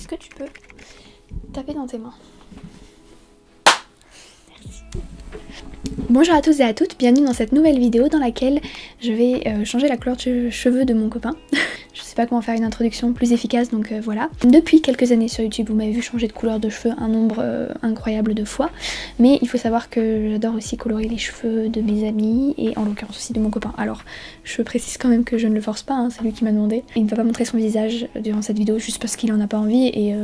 est-ce que tu peux taper dans tes mains? Merci. Bonjour à tous et à toutes, bienvenue dans cette nouvelle vidéo dans laquelle je vais changer la couleur de cheveux de mon copain. Je sais pas comment faire une introduction plus efficace, donc voilà. Depuis quelques années sur YouTube, vous m'avez vu changer de couleur de cheveux un nombre incroyable de fois. Mais il faut savoir que j'adore aussi colorer les cheveux de mes amis et en l'occurrence aussi de mon copain. Alors je précise quand même que je ne le force pas, hein, c'est lui qui m'a demandé. Il ne va pas montrer son visage durant cette vidéo juste parce qu'il en a pas envie et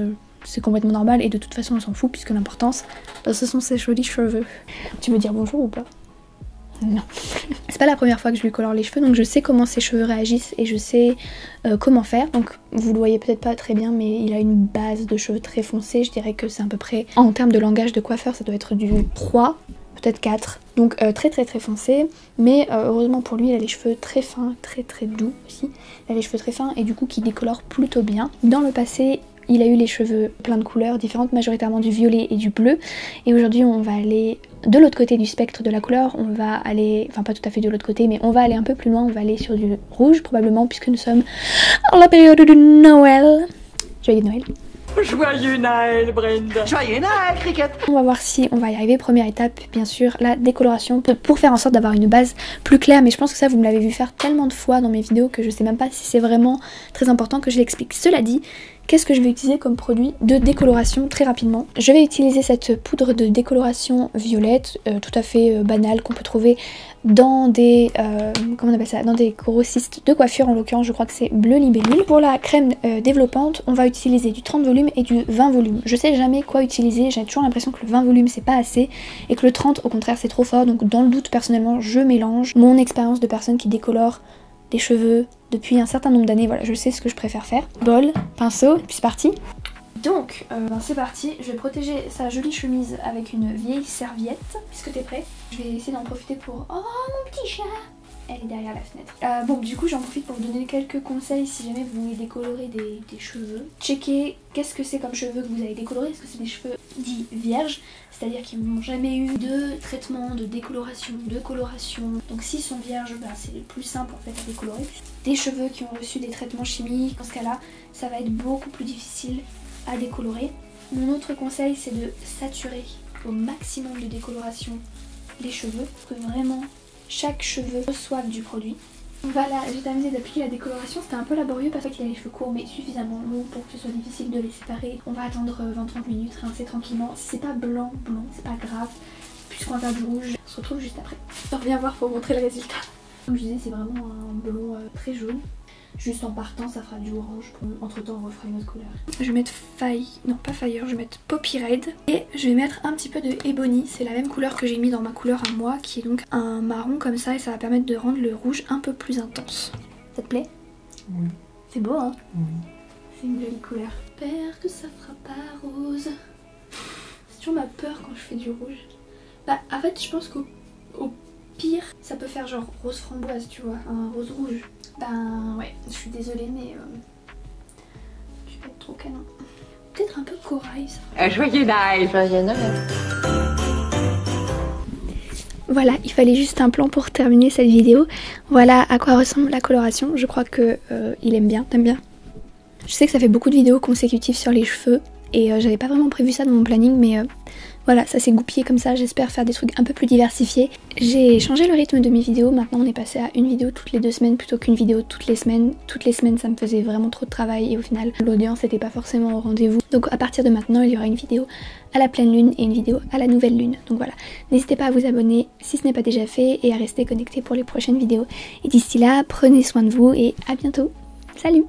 c'est complètement normal et de toute façon on s'en fout puisque l'importance ce sont ses jolis cheveux. Tu veux dire bonjour ou pas? Non. C'est pas la première fois que je lui colore les cheveux, donc je sais comment ses cheveux réagissent et je sais comment faire. Donc vous le voyez peut-être pas très bien, mais il a une base de cheveux très foncée. Je dirais que c'est à peu près, en termes de langage de coiffeur, ça doit être du 3, peut-être 4. Donc très foncé, mais heureusement pour lui il a les cheveux très fins, très doux aussi. Il a les cheveux très fins et du coup qui décolore plutôt bien. Dans le passé il a eu les cheveux plein de couleurs différentes, majoritairement du violet et du bleu. Et aujourd'hui on va aller de l'autre côté du spectre de la couleur, on va aller, enfin pas tout à fait de l'autre côté, mais on va aller un peu plus loin, on va aller sur du rouge probablement puisque nous sommes en la période de Noël. Joyeux Noël. Joyeux Noël Brenda. Joyeux Noël Cricket. On va voir si on va y arriver. Première étape bien sûr, la décoloration pour faire en sorte d'avoir une base plus claire, mais je pense que ça vous me l'avez vu faire tellement de fois dans mes vidéos que je sais même pas si c'est vraiment très important que je l'explique. Cela dit, qu'est-ce que je vais utiliser comme produit de décoloration très rapidement? Je vais utiliser cette poudre de décoloration violette, tout à fait banale, qu'on peut trouver dans des comment on appelle ça, dans des grossistes de coiffure, en l'occurrence je crois que c'est Bleu Libellule. Pour la crème développante, on va utiliser du 30 volumes et du 20 volumes. Je sais jamais quoi utiliser, j'ai toujours l'impression que le 20 volumes c'est pas assez et que le 30 au contraire c'est trop fort, donc dans le doute personnellement je mélange. Mon expérience de personne qui décolore des cheveux depuis un certain nombre d'années, voilà, je sais ce que je préfère faire. Bol, pinceau, et puis c'est parti. Donc, c'est parti, je vais protéger sa jolie chemise avec une vieille serviette. Est-ce que t'es prêt? Je vais essayer d'en profiter pour... Oh, mon petit chat! Elle est derrière la fenêtre. Bon, du coup, j'en profite pour vous donner quelques conseils si jamais vous voulez décolorer des cheveux. Checkez qu'est-ce que c'est comme cheveux que vous allez décolorer. Est-ce que c'est des cheveux dits vierges, c'est-à-dire qu'ils n'ont jamais eu de traitement, de décoloration, de coloration. Donc s'ils sont vierges, bah, c'est le plus simple en fait à décolorer. Des cheveux qui ont reçu des traitements chimiques, dans ce cas-là, ça va être beaucoup plus difficile à décolorer. Mon autre conseil, c'est de saturer au maximum de décoloration les cheveux, pour que vraiment chaque cheveu reçoive du produit. Voilà, j'ai terminé d'appliquer la décoloration, c'était un peu laborieux parce qu'il a les cheveux courts mais suffisamment longs pour que ce soit difficile de les séparer. On va attendre 20-30 minutes, rincer tranquillement. Si c'est pas blanc, c'est pas grave, puisqu'on va faire du rouge. On se retrouve juste après. On revient voir pour montrer le résultat. Comme je disais, c'est vraiment un blond très jaune. Juste en partant, ça fera du orange. Entre temps, on refera une autre couleur. Je vais mettre Fire, je vais mettre Poppy Red. Et je vais mettre un petit peu de Ebony. C'est la même couleur que j'ai mis dans ma couleur à moi, qui est donc un marron comme ça. Et ça va permettre de rendre le rouge un peu plus intense. Ça te plaît? Oui. C'est beau, hein? Oui. C'est une jolie couleur. J'espère que ça fera pas rose. C'est toujours ma peur quand je fais du rouge. Bah, en fait, je pense qu'au pire, ça peut faire genre rose framboise, tu vois, un rose rouge. Ben ouais, je suis désolée mais je vais être trop canon. Peut-être un peu corail ça. Joyeux Noël. Joyeux Noël. Voilà, il fallait juste un plan pour terminer cette vidéo. Voilà à quoi ressemble la coloration. Je crois que il aime bien, t'aimes bien? Je sais que ça fait beaucoup de vidéos consécutives sur les cheveux et j'avais pas vraiment prévu ça dans mon planning mais voilà, ça s'est goupillé comme ça, j'espère faire des trucs un peu plus diversifiés. J'ai changé le rythme de mes vidéos, maintenant on est passé à une vidéo toutes les 2 semaines plutôt qu'une vidéo toutes les semaines. Toutes les semaines ça me faisait vraiment trop de travail et au final l'audience n'était pas forcément au rendez-vous. Donc à partir de maintenant il y aura une vidéo à la pleine lune et une vidéo à la nouvelle lune. Donc voilà, n'hésitez pas à vous abonner si ce n'est pas déjà fait et à rester connecté pour les prochaines vidéos. Et d'ici là, prenez soin de vous et à bientôt. Salut!